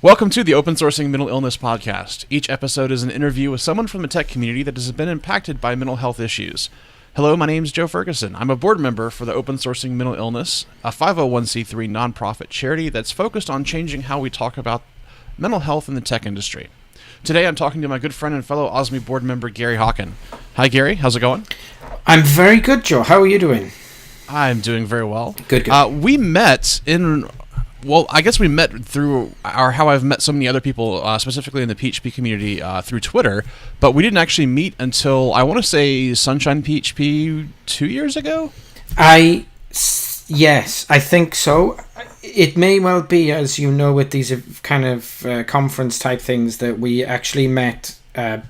Welcome to the Open Sourcing Mental Illness Podcast. Each episode is an interview with someone from the tech community that has been impacted by mental health issues. Hello, my name is Joe Ferguson. I'm a board member for the Open Sourcing Mental Illness, a 501c3 nonprofit charity that's focused on changing how we talk about mental health in the tech industry. Today I'm talking to my good friend and fellow OSMI board member, Gary Hockin. Hi, Gary. How's it going? I'm very good, Joe. How are you doing? I'm doing very well. Good. We met in... Well, I guess we met through how I've met so many other people, specifically in the PHP community, through Twitter, but we didn't actually meet until, I want to say, Sunshine PHP 2 years ago? Yes, I think so. It may well be, as you know, with these kind of conference-type things, that we actually met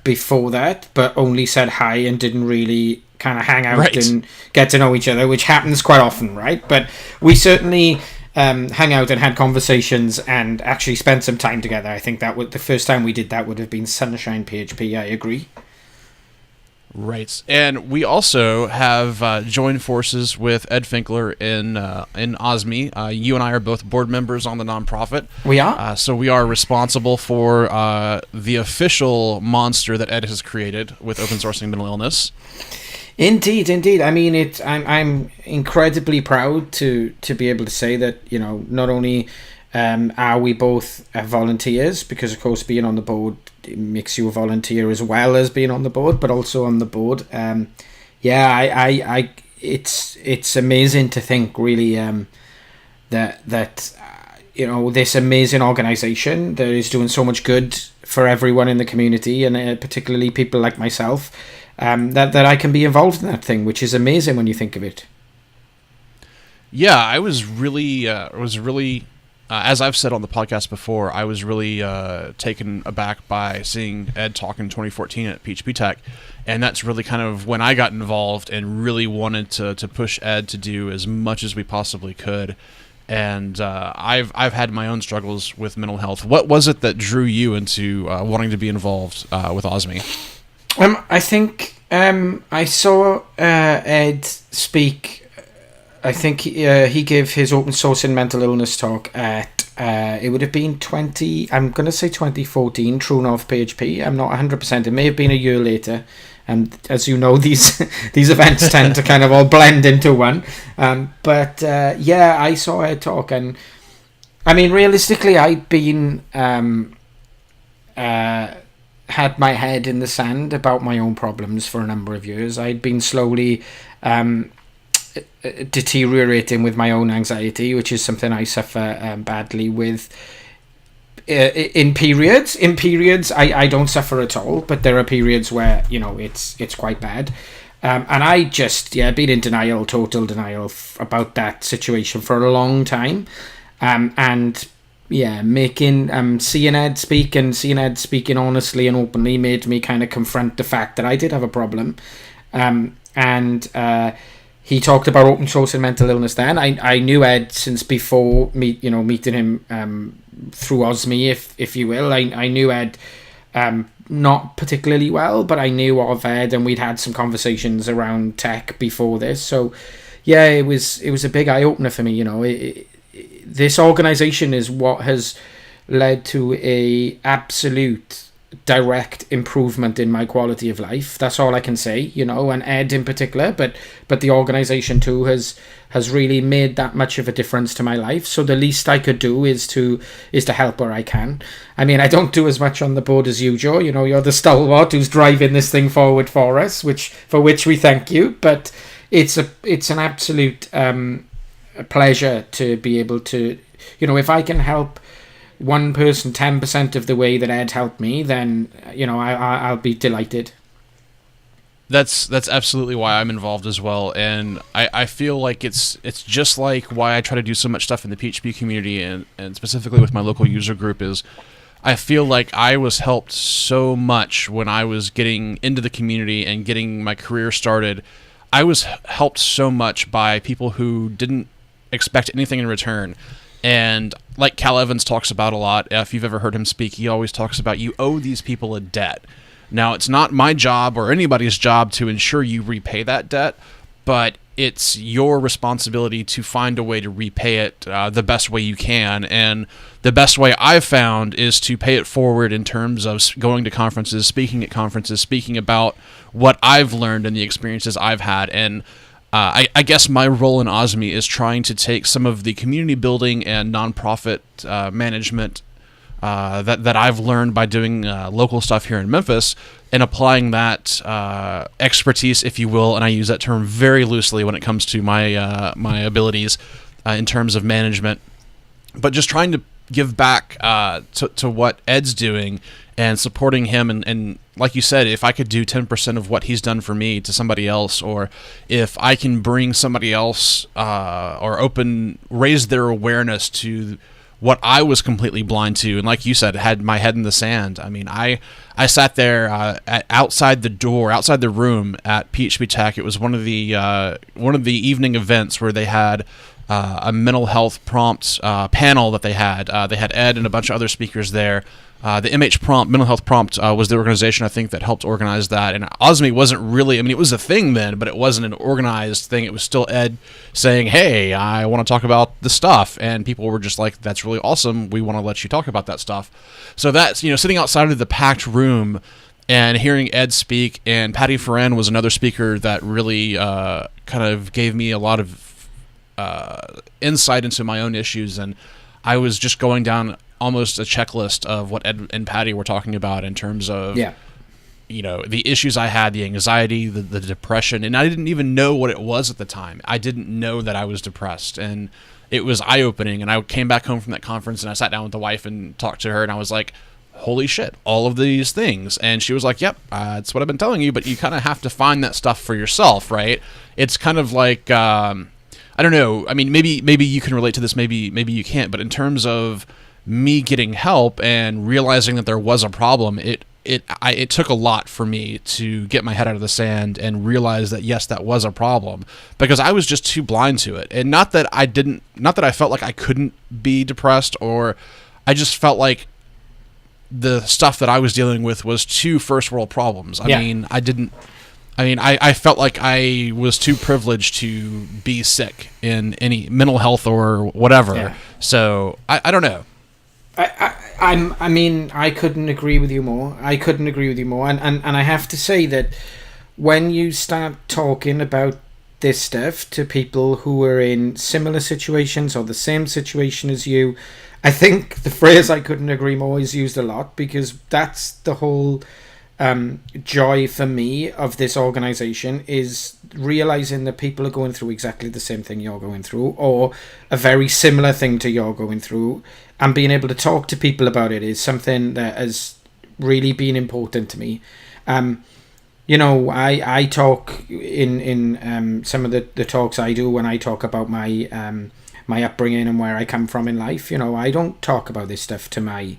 before that, but only said hi and didn't really kind of hang out and get to know each other, which happens quite often, right? But we certainly... hang out and had conversations and actually spent some time together. I think that the first time we did that would have been Sunshine PHP. I agree. Right, and we also have joined forces with Ed Finkler in OSMI. You and I are both board members on the nonprofit. We are. So we are responsible for the official monster that Ed has created with open sourcing mental illness. Indeed. I mean, I'm incredibly proud to be able to say that, you know, not only are we both volunteers, because of course being on the board makes you a volunteer as well as being on the board, but also on the board. It's amazing to think really that you know, this amazing organization that is doing so much good for everyone in the community, and particularly people like myself. That I can be involved in that thing, which is amazing when you think of it. Yeah, I was really, as I've said on the podcast before, I was really taken aback by seeing Ed talk in 2014 at PHP Tech, and that's really kind of when I got involved and really wanted to push Ed to do as much as we possibly could. And I've had my own struggles with mental health. What was it that drew you into wanting to be involved with OSMI? I think I saw Ed speak. I think he gave his open source and mental illness talk at it would have been I'm going to say 2014 True North PHP. I'm not 100%. It may have been a year later. And as you know, these events tend to kind of all blend into one. But I saw Ed talk, and I mean, realistically, I'd been had my head in the sand about my own problems for a number of years. I'd been slowly deteriorating with my own anxiety, which is something I suffer badly with. In periods, I don't suffer at all, but there are periods where, you know, it's quite bad. And I just, been in denial, total denial about that situation for a long time. Seeing Ed speak and seeing Ed speaking honestly and openly made me kind of confront the fact that I did have a problem. He talked about open source and mental illness then. I knew Ed since before meeting him through OSMI, if you will. I knew Ed not particularly well, but I knew of Ed, and we'd had some conversations around tech before this. So, yeah, it was a big eye-opener for me, you know. This organization is what has led to a absolute direct improvement in my quality of life. That's all I can say, you know, and Ed in particular, but the organization too has really made that much of a difference to my life. So the least I could do is to help where I can. I mean, I don't do as much on the board as you, Joe. You know, you're the stalwart who's driving this thing forward for us, for which we thank you. But it's an absolute a pleasure to be able to, you know, if I can help one person 10% of the way that Ed helped me, then, you know, I'll be delighted. That's absolutely why I'm involved as well, and I feel like it's just like why I try to do so much stuff in the PHP community and specifically with my local user group is I feel like I was helped so much when I was getting into the community and getting my career started. I was helped so much by people who didn't expect anything in return. And like Cal Evans talks about a lot, if you've ever heard him speak, he always talks about you owe these people a debt. Now, it's not my job or anybody's job to ensure you repay that debt, but it's your responsibility to find a way to repay it the best way you can. And the best way I've found is to pay it forward in terms of going to conferences, speaking at conferences, speaking about what I've learned and the experiences I've had. And I guess my role in OSMI is trying to take some of the community building and nonprofit management that I've learned by doing local stuff here in Memphis and applying that expertise, if you will, and I use that term very loosely when it comes to my abilities in terms of management, but just trying to give back to what Ed's doing and supporting him. And like you said, if I could do 10% of what he's done for me to somebody else, or if I can bring somebody else or raise their awareness to what I was completely blind to, and like you said, had my head in the sand. I mean, I sat there outside the room at PHP Tech. It was one of the evening events where they had a mental health prompt panel that they had. They had Ed and a bunch of other speakers there. The MH Prompt, Mental Health Prompt, was the organization, I think, that helped organize that. And OSMI wasn't really, I mean, it was a thing then, but it wasn't an organized thing. It was still Ed saying, hey, I want to talk about this stuff. And people were just like, that's really awesome. We want to let you talk about that stuff. So that's, sitting outside of the packed room and hearing Ed speak, and Patty Ferran was another speaker that really kind of gave me a lot of insight into my own issues. And I was just going down almost a checklist of what Ed and Patty were talking about in terms of, the issues I had, the anxiety, the depression, and I didn't even know what it was at the time. I didn't know that I was depressed, and it was eye-opening. And I came back home from that conference, and I sat down with the wife and talked to her, and I was like, holy shit, all of these things. And she was like, yep, that's what I've been telling you, but you kind of have to find that stuff for yourself, right? It's kind of like, I don't know, I mean, maybe you can relate to this, maybe you can't, but in terms of me getting help and realizing that there was a problem, it took a lot for me to get my head out of the sand and realize that yes, that was a problem, because I was just too blind to it. And not that I felt like I couldn't be depressed, or I just felt like the stuff that I was dealing with was too first world problems. I felt like I was too privileged to be sick in any mental health or whatever. Yeah. So I don't know. I couldn't agree with you more. And I have to say that when you start talking about this stuff to people who are in similar situations or the same situation as you, I think the phrase "I couldn't agree more" is used a lot, because that's the whole joy for me of this organization, is realizing that people are going through exactly the same thing you're going through, or a very similar thing to you're going through, and being able to talk to people about it is something that has really been important to me. I talk in some of the talks I do when I talk about my upbringing and where I come from in life. I don't talk about this stuff to my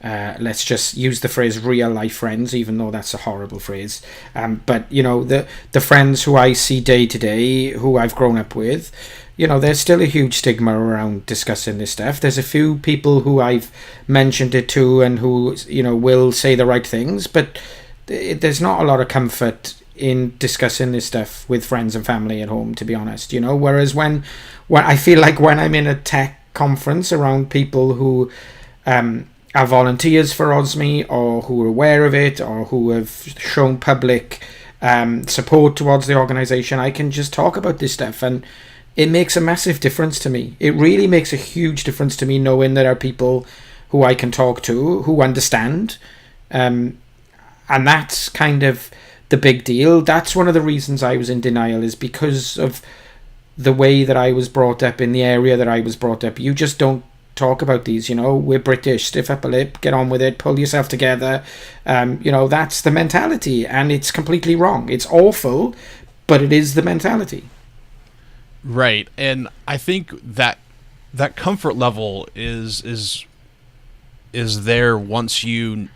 let's just use the phrase real life friends, even though that's a horrible phrase. But the friends who I see day to day, who I've grown up with, there's still a huge stigma around discussing this stuff. There's a few people who I've mentioned it to and who, will say the right things, but there's not a lot of comfort in discussing this stuff with friends and family at home, to be honest. Whereas when I feel like when I'm in a tech conference around people who are volunteers for OSMI, or who are aware of it, or who have shown public support towards the organization, I can just talk about this stuff, and it makes a massive difference to me. It really makes a huge difference to me, knowing there are people who I can talk to, who understand, and that's kind of the big deal. That's one of the reasons I was in denial, is because of the way that I was brought up, in the area that I was brought up. You just don't talk about these. We're British, stiff upper lip, get on with it, pull yourself together. That's the mentality, and it's completely wrong. It's awful, but it is the mentality. Right. And I think that comfort level is there once you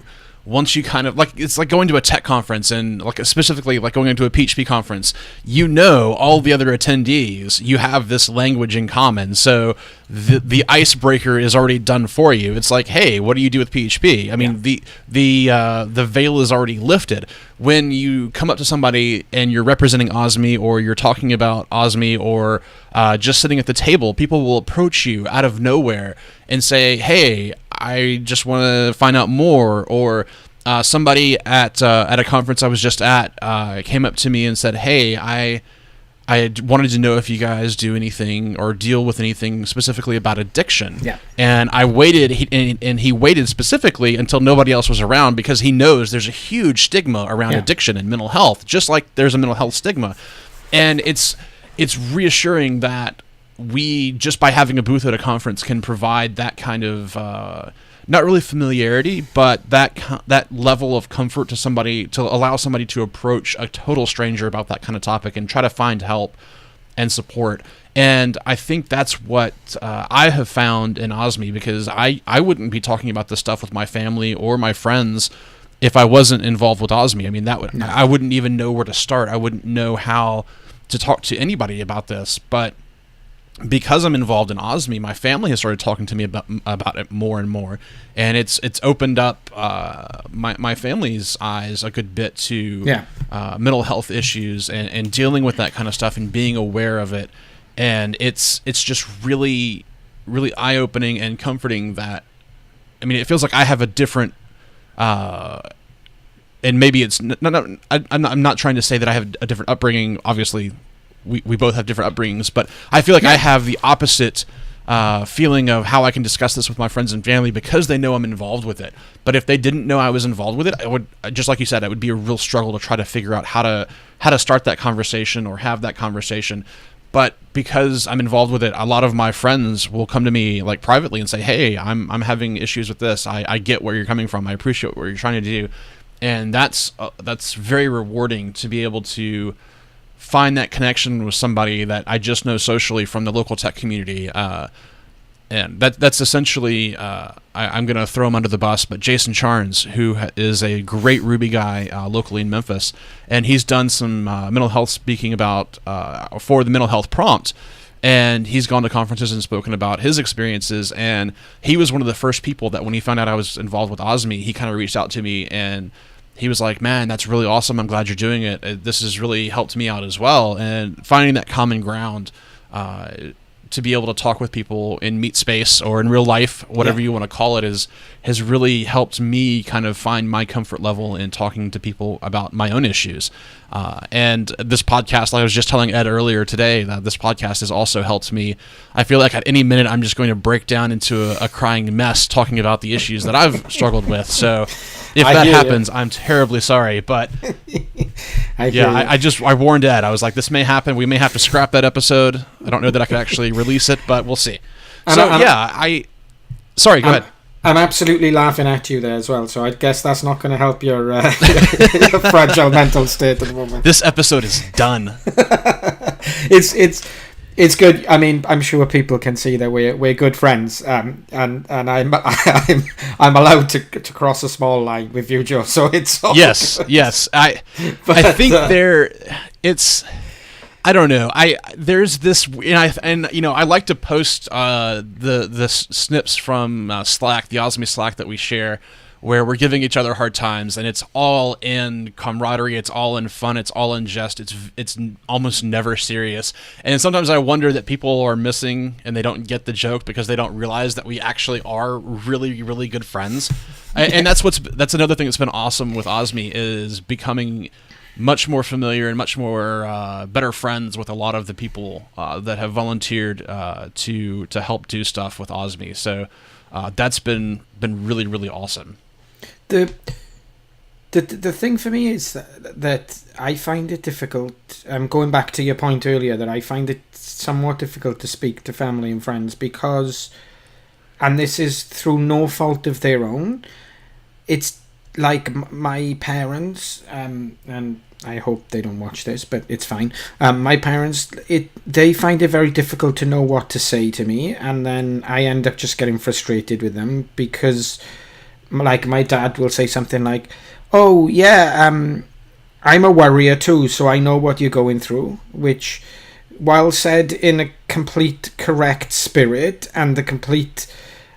once you kind of like, it's like going to a tech conference, and like specifically like going into a PHP conference, you know, all the other attendees, you have this language in common. So the icebreaker is already done for you. It's like, hey, what do you do with PHP? I mean, the veil is already lifted. When you come up to somebody and you're representing OSMI, or you're talking about OSMI, or just sitting at the table, people will approach you out of nowhere and say, hey, I just want to find out more. Or somebody at a conference I was just at came up to me and said, hey, I wanted to know if you guys do anything or deal with anything specifically about addiction. Yeah. And I waited, and he waited specifically until nobody else was around, because he knows there's a huge stigma around addiction and mental health, just like there's a mental health stigma. And it's reassuring that we, just by having a booth at a conference, can provide that kind of not really familiarity, but that level of comfort to somebody, to allow somebody to approach a total stranger about that kind of topic and try to find help and support. And I think that's what I have found in OSMI, because I wouldn't be talking about this stuff with my family or my friends if I wasn't involved with OSMI. I mean, I wouldn't even know where to start. I wouldn't know how to talk to anybody about this. But because I'm involved in OSMI, my family has started talking to me about it more and more, and it's opened up my family's eyes a good bit to mental health issues and dealing with that kind of stuff and being aware of it. And it's just really, really eye-opening and comforting that, I mean, it feels like I have a different, and maybe it's I'm not trying to say that I have a different upbringing. Obviously, we both have different upbringings, but I feel like I have the opposite feeling of how I can discuss this with my friends and family, because they know I'm involved with it. But if they didn't know I was involved with it, I would, just like you said, it would be a real struggle to try to figure out how to start that conversation or have that conversation. But because I'm involved with it, a lot of my friends will come to me like privately and say, hey, I'm having issues with this. I get where you're coming from. I appreciate what you're trying to do. And that's very rewarding, to be able to find that connection with somebody that I just know socially from the local tech community. And that's essentially, I'm going to throw him under the bus, but Jason Charnes, who is a great Ruby guy locally in Memphis, and he's done some mental health speaking about for the mental health prompt, and he's gone to conferences and spoken about his experiences. And he was one of the first people that, when he found out I was involved with OSMI, he kind of reached out to me, and he was like, man, that's really awesome. I'm glad you're doing it. This has really helped me out as well. And finding that common ground to be able to talk with people in meet space or in real life, whatever you want to call it, has really helped me kind of find my comfort level in talking to people about my own issues. And this podcast, like I was just telling Ed earlier today, that this podcast has also helped me. I feel like at any minute I'm just going to break down into a crying mess talking about the issues that I've struggled with. So if that happens, I'm terribly sorry. But I warned Ed. I was like, this may happen. We may have to scrap that episode. I don't know that I could actually release it, but we'll see. Sorry, go ahead. I'm absolutely laughing at you there as well, so I guess that's not going to help your, your fragile mental state at the moment. This episode is done. It's good. I mean, I'm sure people can see that we're good friends, and I'm allowed to cross a small line with you, Joe. So it's all good. Yes. I think it's. I don't know. There's this, and I like to post the snips from Slack, the OSMI Slack that we share, where we're giving each other hard times, and it's all in camaraderie, it's all in fun, it's all in jest, it's almost never serious. And sometimes I wonder that people are missing and they don't get the joke because they don't realize that we actually are really, really good friends. And that's another thing that's been awesome with OSMI, is becoming much more familiar and much more better friends with a lot of the people that have volunteered to help do stuff with OSMI. So that's been really, really awesome. The thing for me is that I find it difficult. Going back to your point earlier, that I find it somewhat difficult to speak to family and friends because, and this is through no fault of their own, it's like my parents, and I hope they don't watch this, but it's fine. My parents, they find it very difficult to know what to say to me, and then I end up just getting frustrated with them because like my dad will say something like, "Oh yeah, I'm a worrier too, so I know what you're going through," which, while said in a complete correct spirit and the complete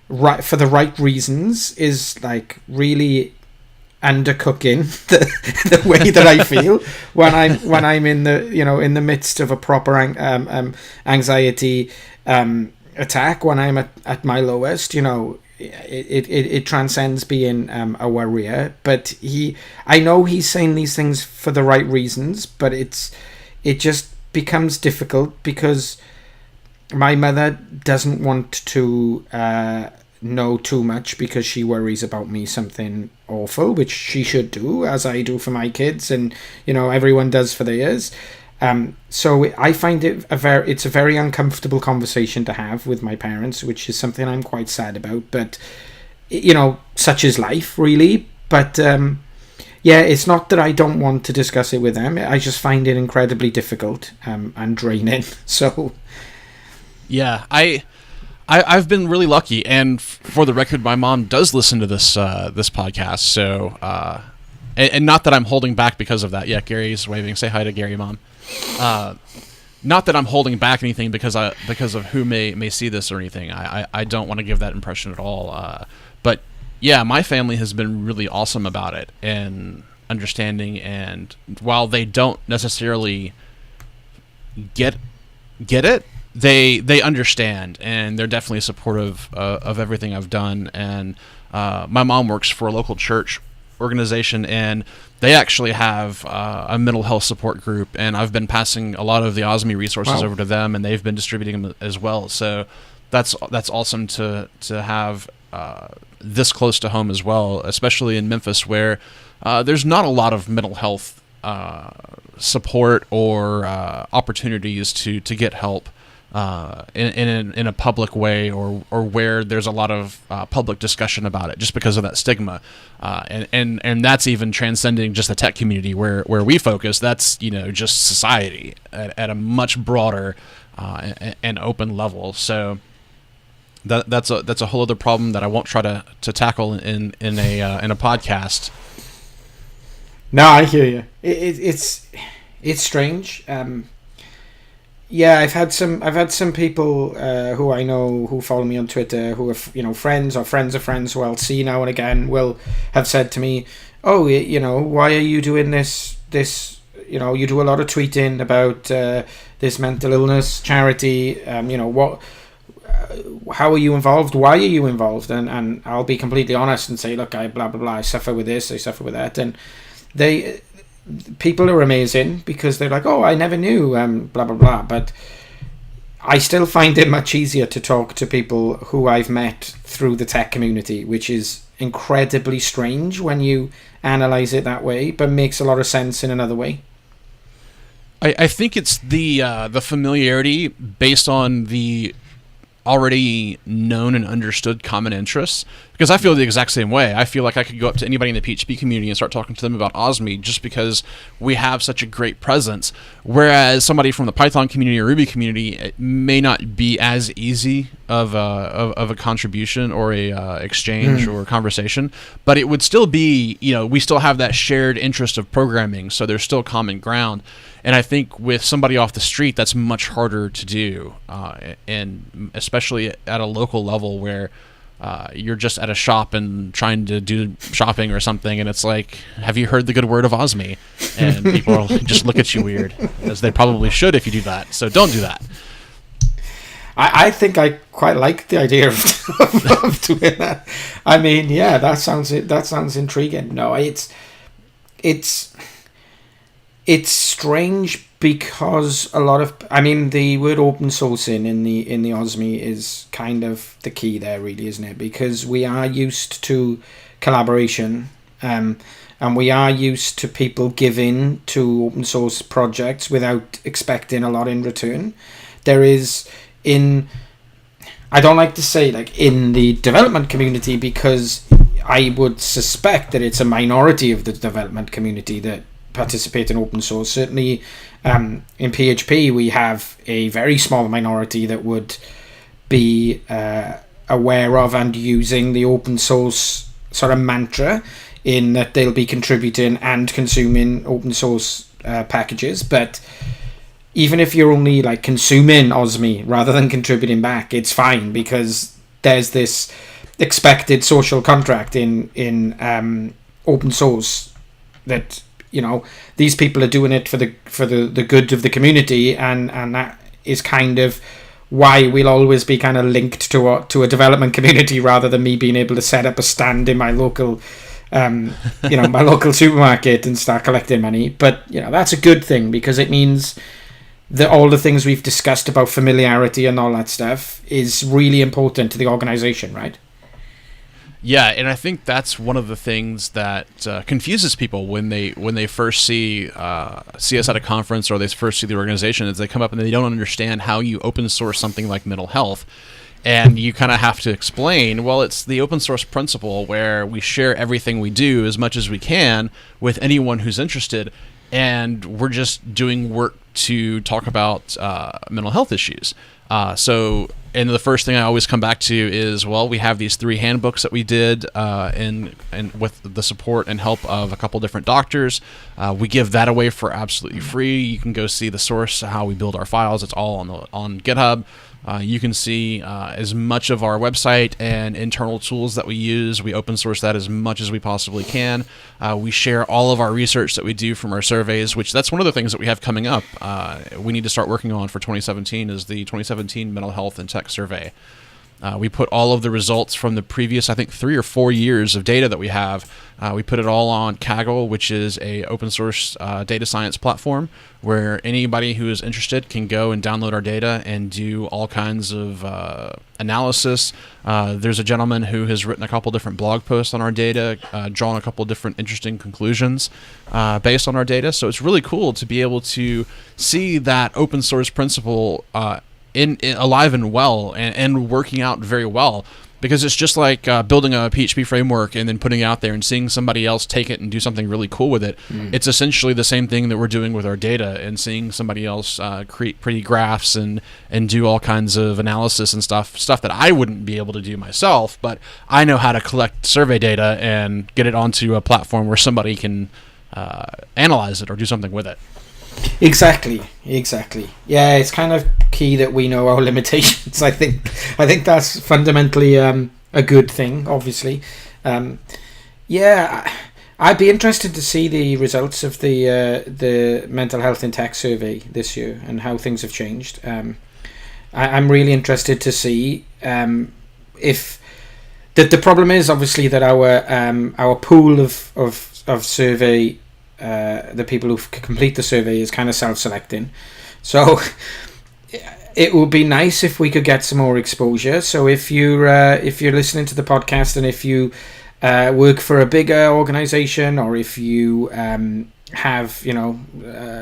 right for the right reasons, is like really undercooking the way that I feel when I'm in the in the midst of a proper anxiety attack, when I'm at my lowest. It transcends being a worrier, but I know he's saying these things for the right reasons, but it just becomes difficult because my mother doesn't want to know too much, because she worries about me something awful, which she should do, as I do for my kids, and everyone does for theirs. So I find it's a very uncomfortable conversation to have with my parents, which is something I'm quite sad about. But such is life, really. But yeah, it's not that I don't want to discuss it with them. I just find it incredibly difficult and draining. So yeah, I've been really lucky, and for the record, my mom does listen to this podcast. So, and not that I'm holding back because of that. Yeah, Gary's waving. Say hi to Gary, Mom. Not that I'm holding back anything because of who may see this or anything. I don't want to give that impression at all. But yeah, my family has been really awesome about it and understanding. And while they don't necessarily get it, they understand, and they're definitely supportive of everything I've done. And my mom works for a local church organization, and they actually have a mental health support group, and I've been passing a lot of the OSMI resources over to them, and they've been distributing them as well. So that's awesome to have this close to home as well, especially in Memphis, where there's not a lot of mental health support or opportunities to get help in a public way, or where there's a lot of public discussion about it, just because of that stigma, and that's even transcending just the tech community where we focus. That's just society at a much broader and open level. So that's a whole other problem that I won't try to tackle in a podcast. No, I hear you. It's strange. Yeah, I've had some people who I know, who follow me on Twitter, who are friends or friends of friends, who I'll see now and again, will have said to me, "Oh, why are you doing this? You do a lot of tweeting about this mental illness charity. What? How are you involved? Why are you involved?" And I'll be completely honest and say, "Look, I blah blah blah. I suffer with this. I suffer with that." And people are amazing, because they're like, "Oh, I never knew, blah blah blah." But I still find it much easier to talk to people who I've met through the tech community, which is incredibly strange when you analyze it that way, but makes a lot of sense in another way. I think it's the familiarity based on the already known and understood common interests, because I feel the exact same way. I feel like I could go up to anybody in the PHP community and start talking to them about OSMI, just because we have such a great presence, whereas somebody from the Python community or Ruby community, it may not be as easy of a contribution or a exchange or conversation, but it would still be, we still have that shared interest of programming, so there's still common ground. And I think with somebody off the street, that's much harder to do, and especially at a local level where you're just at a shop and trying to do shopping or something, and it's like, "Have you heard the good word of OSMI?" And people just look at you weird, as they probably should if you do that. So don't do that. I think I quite like the idea of doing that. I mean, yeah, that sounds intriguing. No, it's strange, because a lot of, the word open sourcing in the OSMI is kind of the key there, really, isn't it? Because we are used to collaboration, and we are used to people giving to open source projects without expecting a lot in return. There is, I don't like to say in the development community, because I would suspect that it's a minority of the development community that participate in open source. Certainly in PHP we have a very small minority that would be aware of and using the open source sort of mantra in that they'll be contributing and consuming open source packages, but even if you're only like consuming OSMI rather than contributing back, it's fine, because there's this expected social contract in open source that, you know, these people are doing it for the good of the community, and that is kind of why we'll always be kind of linked to a development community, rather than me being able to set up a stand in my local my local supermarket and start collecting money. But, you know, that's a good thing, because it means that all the things we've discussed about familiarity and all that stuff is really important to the organization, right? Yeah, and I think that's one of the things that confuses people when they first see us at a conference, or they first see the organization, is they come up and they don't understand how you open source something like mental health. And you kind of have to explain, well, it's the open source principle where we share everything we do as much as we can with anyone who's interested, and we're just doing work to talk about mental health issues. And the first thing I always come back to is, well, we have these 3 handbooks that we did, and with the support and help of a couple different doctors. We give that away for absolutely free. You can go see the source, how we build our files. It's all on GitHub. You can see as much of our website and internal tools that we use. We open source that as much as we possibly can. We share all of our research that we do from our surveys, which that's one of the things that we have coming up. We need to start working on for 2017 is the 2017 Mental Health and Tech Survey. We put all of the results from the previous, I think, 3 or 4 years of data that we have. We put it all on Kaggle, which is a open source data science platform where anybody who is interested can go and download our data and do all kinds of analysis. There's a gentleman who has written a couple different blog posts on our data, drawn a couple different interesting conclusions based on our data. So it's really cool to be able to see that open source principle in alive and well, and working out very well, because it's just like building a PHP framework and then putting it out there and seeing somebody else take it and do something really cool with it. It's essentially the same thing that we're doing with our data, and seeing somebody else create pretty graphs and do all kinds of analysis and stuff that I wouldn't be able to do myself, but I know how to collect survey data and get it onto a platform where somebody can analyze it or do something with it. Exactly. Yeah, it's kind of key that we know our limitations. I think that's fundamentally a good thing, obviously. Yeah, I'd be interested to see the results of the mental health and tech survey this year and how things have changed. I'm really interested to see if the problem is obviously that our pool of survey. The people who complete the survey is kind of self-selecting, so it would be nice if we could get some more exposure. So if you're listening to the podcast, and if you work for a bigger organization, or if you have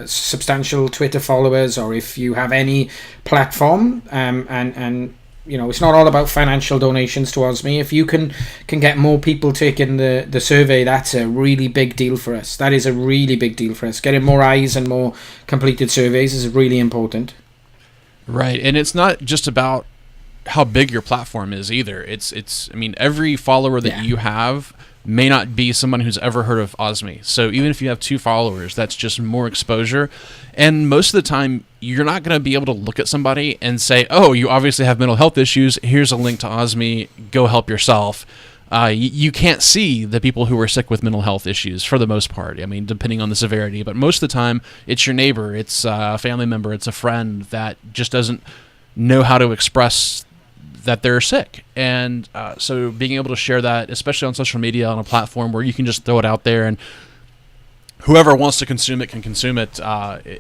substantial Twitter followers, or if you have any platform, and it's not all about financial donations to OSMI. If you can get more people taking the survey, that's a really big deal for us. That is a really big deal for us. Getting more eyes and more completed surveys is really important. Right, and it's not just about how big your platform is either. It's every follower that you have may not be someone who's ever heard of OSMI. So even if you have 2 followers, that's just more exposure. And most of the time, you're not going to be able to look at somebody and say, oh, you obviously have mental health issues. Here's a link to OSMI. Go help yourself. You can't see the people who are sick with mental health issues for the most part. Depending on the severity. But most of the time, it's your neighbor. It's a family member. It's a friend that just doesn't know how to express that they're sick. And so being able to share that, especially on social media, on a platform where you can just throw it out there and whoever wants to consume it can consume it,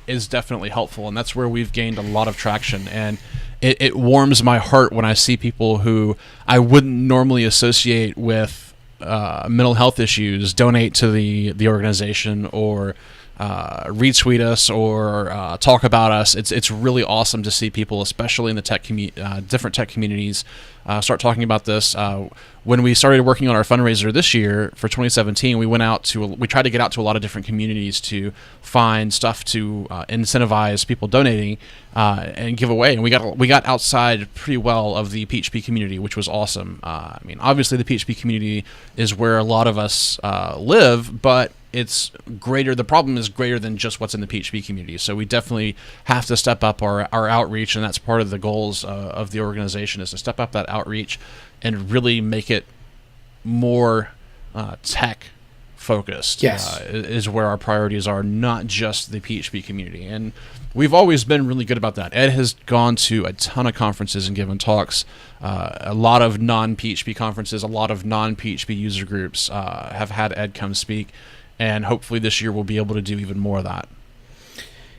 is definitely helpful. And that's where we've gained a lot of traction. And it warms my heart when I see people who I wouldn't normally associate with mental health issues donate to the organization, or retweet us, or talk about us. It's really awesome to see people, especially in the different tech communities, start talking about this. When we started working on our fundraiser this year for 2017, we tried to get out to a lot of different communities to find stuff to incentivize people donating. and give away. And we got outside pretty well of the PHP community, which was awesome. I mean, obviously the PHP community is where a lot of us live, but it's greater. The problem is greater than just what's in the PHP community. So we definitely have to step up our outreach, and that's part of the goals of the organization, is to step up that outreach and really make it more tech focused. Yes. Is where our priorities are, not just the PHP community. And we've always been really good about that. Ed has gone to a ton of conferences and given talks, a lot of non-PHP conferences, a lot of non-PHP user groups have had Ed come speak, and hopefully this year we'll be able to do even more of that.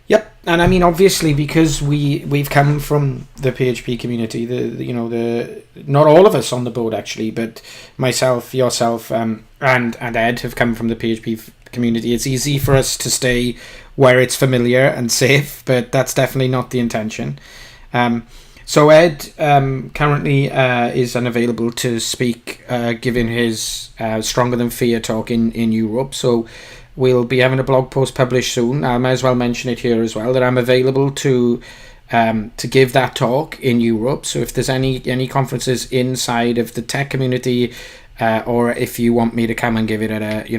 Yep, and I mean, obviously, because we've come from the PHP community, the not all of us on the board actually, but myself, yourself, and Ed have come from the PHP community. It's easy for us to stay where it's familiar and safe, but that's definitely not the intention. So Ed currently is unavailable to speak, given his Stronger Than Fear talk in Europe. So we'll be having a blog post published soon. I might as well mention it here as well, that I'm available to give that talk in Europe. So if there's any conferences inside of the tech community, or if you want me to come and give it at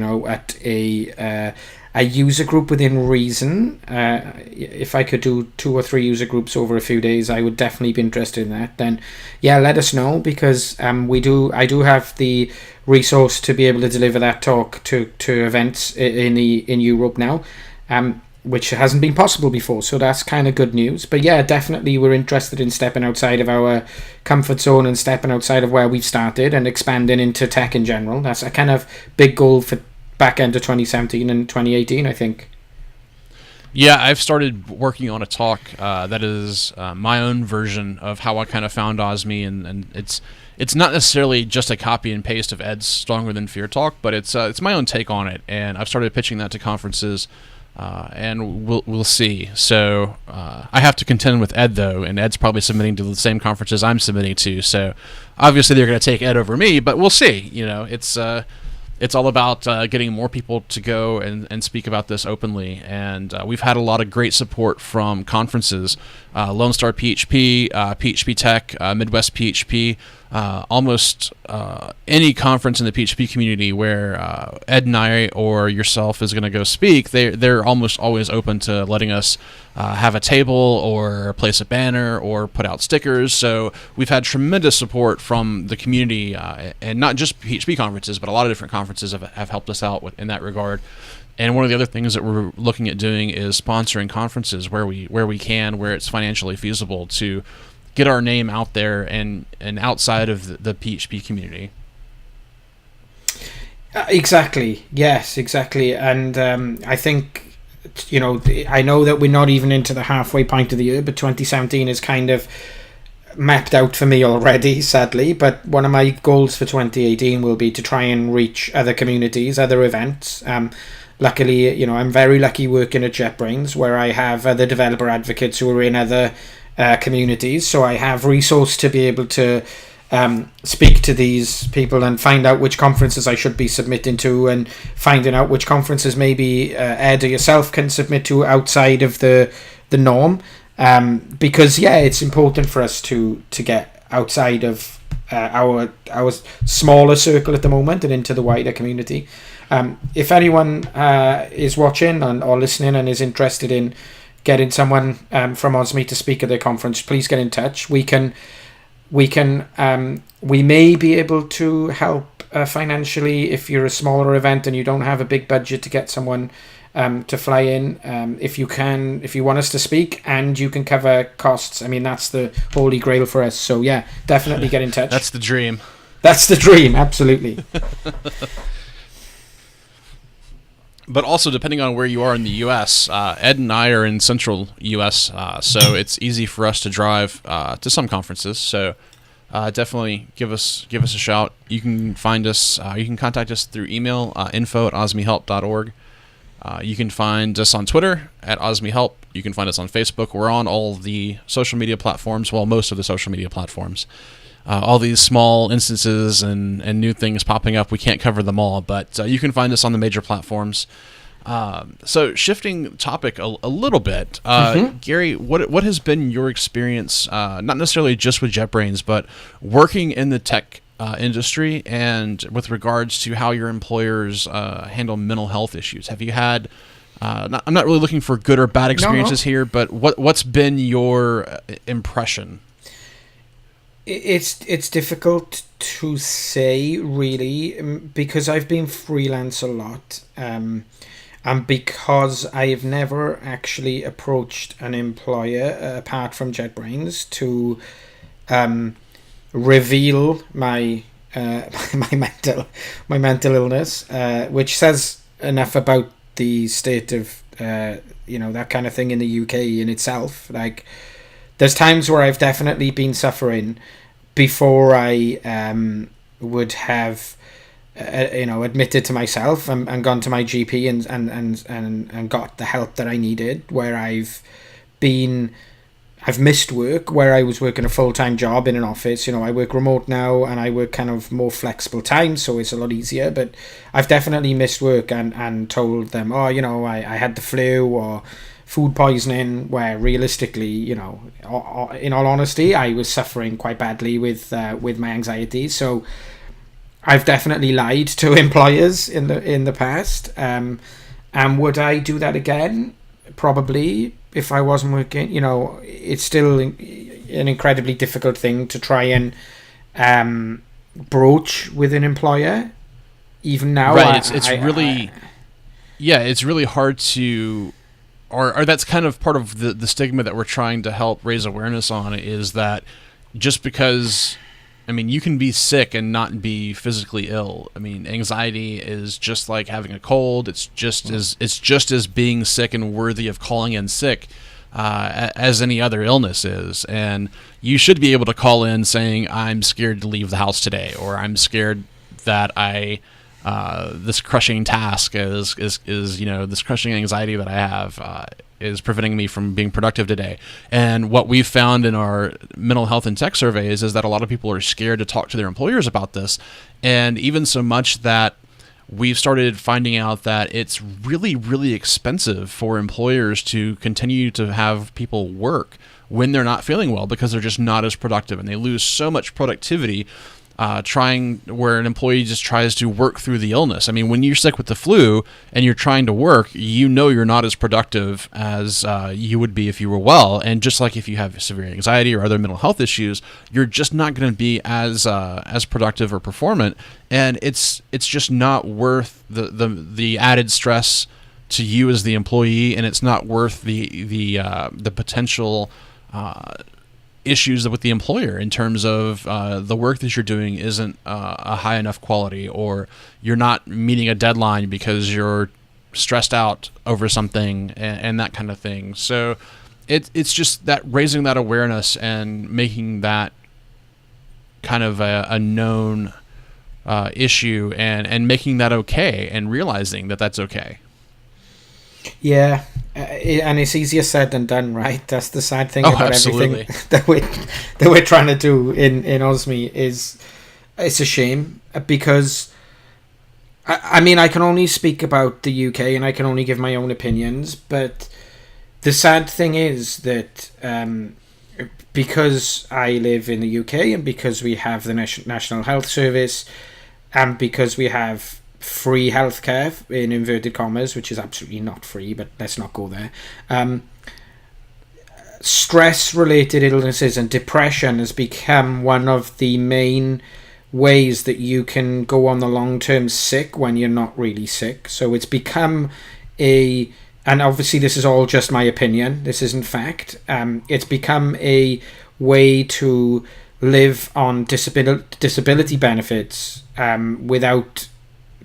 a user group within reason, if I could do 2 or 3 user groups over a few days, I would definitely be interested in that. Then yeah, let us know, because I do have the resource to be able to deliver that talk to events in Europe now, which hasn't been possible before, so that's kind of good news. But yeah, definitely we're interested in stepping outside of our comfort zone and stepping outside of where we've started and expanding into tech in general. That's a kind of big goal for back end of 2017 and 2018, I think. Yeah, I've started working on a talk that is my own version of how I kind of found OSMI, and it's not necessarily just a copy and paste of Ed's Stronger Than Fear talk, but it's my own take on it, and I've started pitching that to conferences, and we'll see. So I have to contend with Ed though, and Ed's probably submitting to the same conferences I'm submitting to. So obviously they're going to take Ed over me, but we'll see. You know, it's all about getting more people to go and speak about this openly. And we've had a lot of great support from conferences, Lone Star PHP, PHP Tech, Midwest PHP, almost any conference in the PHP community where Ed and I or yourself is going to go speak, they're almost always open to letting us have a table or place a banner or put out stickers. So we've had tremendous support from the community, and not just PHP conferences, but a lot of different conferences have helped us out in that regard. And one of the other things that we're looking at doing is sponsoring conferences where we can, where it's financially feasible, to get our name out there and outside of the PHP community. Exactly. Yes, exactly. And I think, I know that we're not even into the halfway point of the year, but 2017 is kind of mapped out for me already, sadly. But one of my goals for 2018 will be to try and reach other communities, other events. Luckily, I'm very lucky working at JetBrains, where I have other developer advocates who are in other communities, so I have resource to be able to speak to these people and find out which conferences I should be submitting to, and finding out which conferences maybe Ed or yourself can submit to outside of the norm, because it's important for us to get outside of our smaller circle at the moment and into the wider community. If anyone is watching or listening and is interested in getting someone from OSMI to speak at their conference, please get in touch. We may be able to help financially if you're a smaller event and you don't have a big budget to get someone to fly in. If you want us to speak and you can cover costs, I mean, that's the holy grail for us. So yeah, definitely get in touch. That's the dream. That's the dream, absolutely. But also, depending on where you are in the U.S., Ed and I are in central U.S., so it's easy for us to drive to some conferences. So definitely give us a shout. You can find us. You can contact us through email, info@osmihelp.org. You can find us on Twitter @OSMIHelp. You can find us on Facebook. We're on all the social media platforms. Well, most of the social media platforms. All these small instances and new things popping up. We can't cover them all, but you can find us on the major platforms. So shifting topic a little bit, Gary, what has been your experience, not necessarily just with JetBrains, but working in the tech industry, and with regards to how your employers handle mental health issues? Have you had? I'm not really looking for good or bad experiences here, but what's been your impression? It's difficult to say, really, because I've been freelance a lot, and because I've never actually approached an employer apart from JetBrains to reveal my my mental illness, which says enough about the state of that kind of thing in the UK in itself. Like, there's times where I've definitely been suffering before I would have admitted to myself and gone to my GP and got the help that I needed, where I've missed work, where I was working a full-time job in an office. I work remote now, and I work kind of more flexible time, so it's a lot easier. But I've definitely missed work and told them, I had the flu or food poisoning, where realistically, in all honesty, I was suffering quite badly with my anxiety. So I've definitely lied to employers in the past. And would I do that again? Probably. If I wasn't working, it's still an incredibly difficult thing to try and broach with an employer. Even now, right? It's really hard to, or that's kind of part of the stigma that we're trying to help raise awareness on, is that just because, you can be sick and not be physically ill. Anxiety is just like having a cold. It's just as being sick and worthy of calling in sick as any other illness is. And you should be able to call in saying, I'm scared to leave the house today, or I'm scared that this crushing task is this crushing anxiety that I have is preventing me from being productive today. And what we've found in our mental health and tech surveys is that a lot of people are scared to talk to their employers about this, and even so much that we've started finding out that it's really, really expensive for employers to continue to have people work when they're not feeling well, because they're just not as productive, and they lose so much productivity where an employee just tries to work through the illness. When you're sick with the flu and you're trying to work, you're not as productive as you would be if you were well. And just like if you have severe anxiety or other mental health issues, you're just not going to be as productive or performant. And it's just not worth the added stress to you as the employee, and it's not worth the potential issues with the employer in terms of the work that you're doing isn't a high enough quality, or you're not meeting a deadline because you're stressed out over something, and that kind of thing. So it's just that raising that awareness and making that kind of a known issue, and making that okay, and realizing that that's okay. Yeah, and it's easier said than done, right? That's the sad thing about absolutely. Everything that we're trying to do in OSMI. It's a shame, because I can only speak about the UK, and I can only give my own opinions. But the sad thing is that because I live in the UK, and because we have the National Health Service, and because we have free healthcare in inverted commas, which is absolutely not free, but let's not go there. Stress-related illnesses and depression has become one of the main ways that you can go on the long-term sick when you're not really sick. So it's become and obviously this is all just my opinion, this isn't fact, it's become a way to live on disability benefits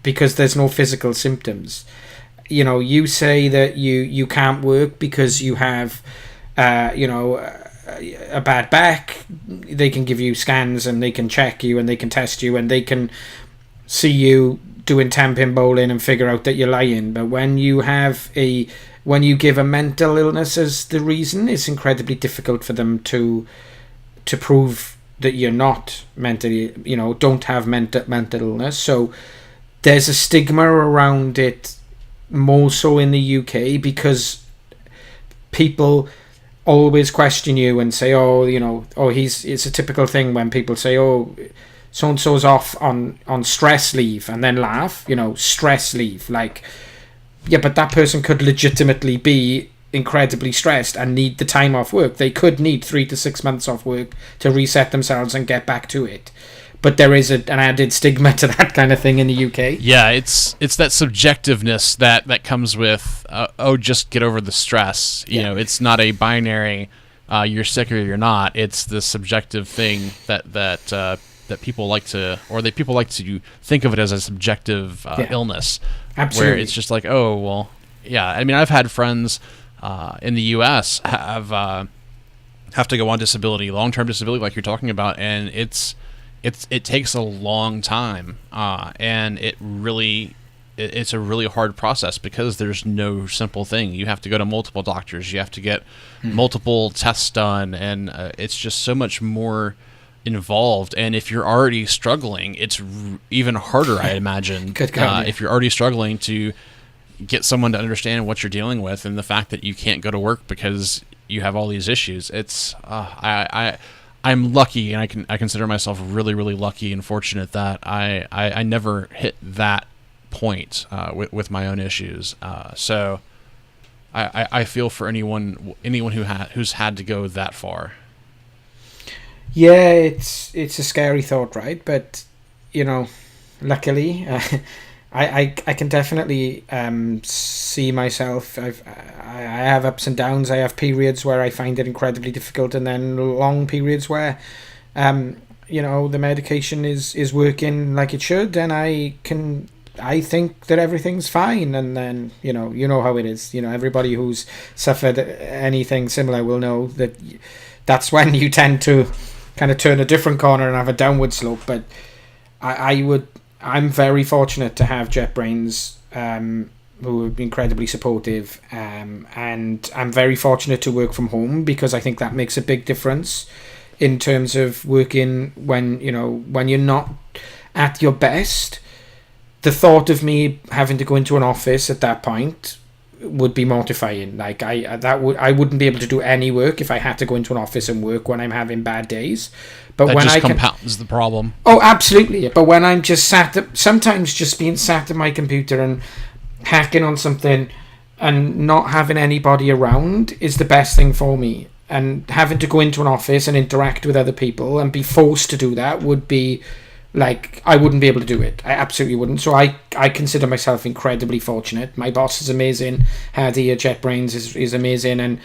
because there's no physical symptoms. You say that you can't work because you have, a bad back. They can give you scans, and they can check you, and they can test you, and they can see you doing 10-pin bowling and figure out that you're lying. But when you give a mental illness as the reason, it's incredibly difficult for them to prove that you're not mentally, don't have mental illness. So there's a stigma around it more so in the UK, because people always question you and say, oh, it's a typical thing when people say, oh, so and so's off on stress leave, and then laugh, stress leave, like, yeah, but that person could legitimately be incredibly stressed and need the time off work. They could need 3 to 6 months off work to reset themselves and get back to it. But there is an added stigma to that kind of thing in the UK. Yeah, it's that subjectiveness that comes with, just get over the stress. It's not a binary, you're sick or you're not. It's the subjective thing that people like to, people like to think of it as a subjective illness. Absolutely. Where it's just like, oh, well, yeah. I mean, I've had friends in the U.S. have to go on disability, long-term disability, like you're talking about, and it takes a long time, and it's a really hard process because there's no simple thing. You have to go to multiple doctors, you have to get multiple tests done, and it's just so much more involved. And if you're already struggling, it's even harder, I imagine. Good God, yeah. If you're already struggling to get someone to understand what you're dealing with, and the fact that you can't go to work because you have all these issues, it's I'm lucky, and I consider myself really, really lucky and fortunate that I never hit that point with my own issues. So I feel for anyone who's had to go that far. Yeah, it's a scary thought, right? But luckily, I can definitely see myself. I have ups and downs. I have periods where I find it incredibly difficult, and then long periods where, the medication is working like it should, and I think that everything's fine. And then you know how it is. Everybody who's suffered anything similar will know that that's when you tend to kind of turn a different corner and have a downward slope. But I'm very fortunate to have JetBrains, who are incredibly supportive, and I'm very fortunate to work from home, because I think that makes a big difference in terms of working when you're not at your best. The thought of me having to go into an office at that point would be mortifying. Like I wouldn't be able to do any work if I had to go into an office and work when I'm having bad days. But that when just compounds the problem. Oh, absolutely. But when I'm just sometimes just being sat at my computer and hacking on something and not having anybody around is the best thing for me. And having to go into an office and interact with other people and be forced to do that would be like, I wouldn't be able to do it. I absolutely wouldn't. So I consider myself incredibly fortunate. My boss is amazing. Hadi at JetBrains is amazing. And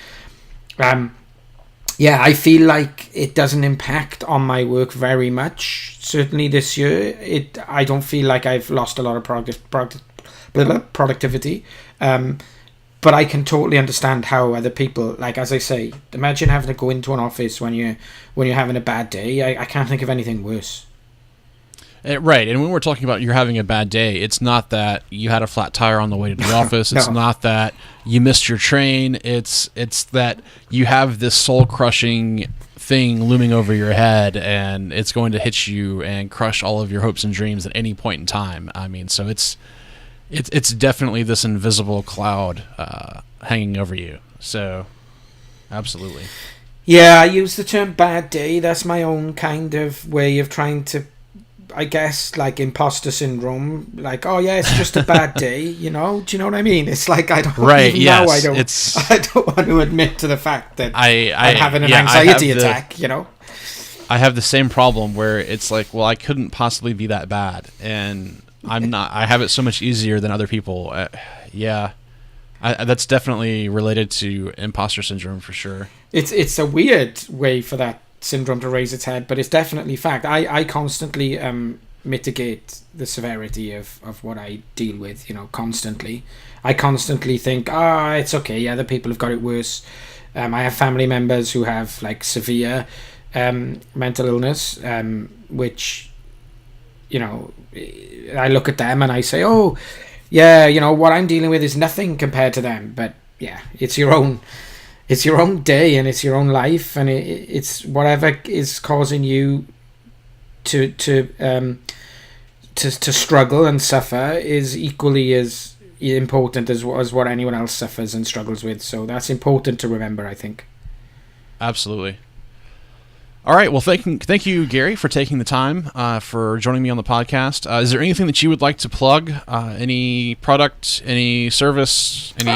I feel like it doesn't impact on my work very much. Certainly this year, I don't feel like I've lost a lot of productivity. But I can totally understand how other people, like, as I say, imagine having to go into an office when you're having a bad day. I can't think of anything worse. Right, and when we're talking about you're having a bad day, it's not that you had a flat tire on the way to the office. It's not that you missed your train. It's that you have this soul-crushing thing looming over your head, and it's going to hit you and crush all of your hopes and dreams at any point in time. I mean, so it's definitely this invisible cloud hanging over you. So, absolutely. Yeah, I use the term bad day. That's my own kind of way of trying to, I guess, like imposter syndrome. Like, oh yeah, it's just a bad day, Do you know what I mean? It's like I don't even know. I don't want to admit to the fact that I'm having an anxiety attack. I have the same problem where it's like, well, I couldn't possibly be that bad, and I'm not. I have it so much easier than other people. That's definitely related to imposter syndrome for sure. It's a weird way for that syndrome to raise its head, but it's definitely fact. I constantly mitigate the severity of what I deal with, constantly. I constantly think, it's okay, other people have got it worse. I have family members who have like severe mental illness, which, I look at them and I say, oh yeah, what I'm dealing with is nothing compared to them. But yeah, it's your own day and it's your own life, and it's whatever is causing you to struggle and suffer is equally as important as what anyone else suffers and struggles with. So that's important to remember, I think. Absolutely. All right. Well, thank you, Gary, for taking the time for joining me on the podcast. Is there anything that you would like to plug? Any product, any service, any?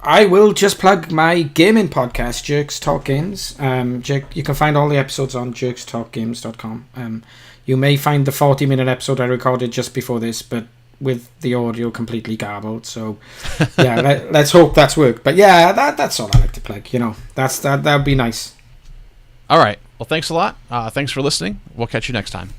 I will just plug my gaming podcast, Jerks Talk Games. You can find all the episodes on jerkstalkgames.com. You may find the 40-minute episode I recorded just before this, but with the audio completely garbled. So, yeah, let's hope that's worked. But yeah, that's all I like to plug. That would be nice. All right. Well, thanks a lot. Thanks for listening. We'll catch you next time.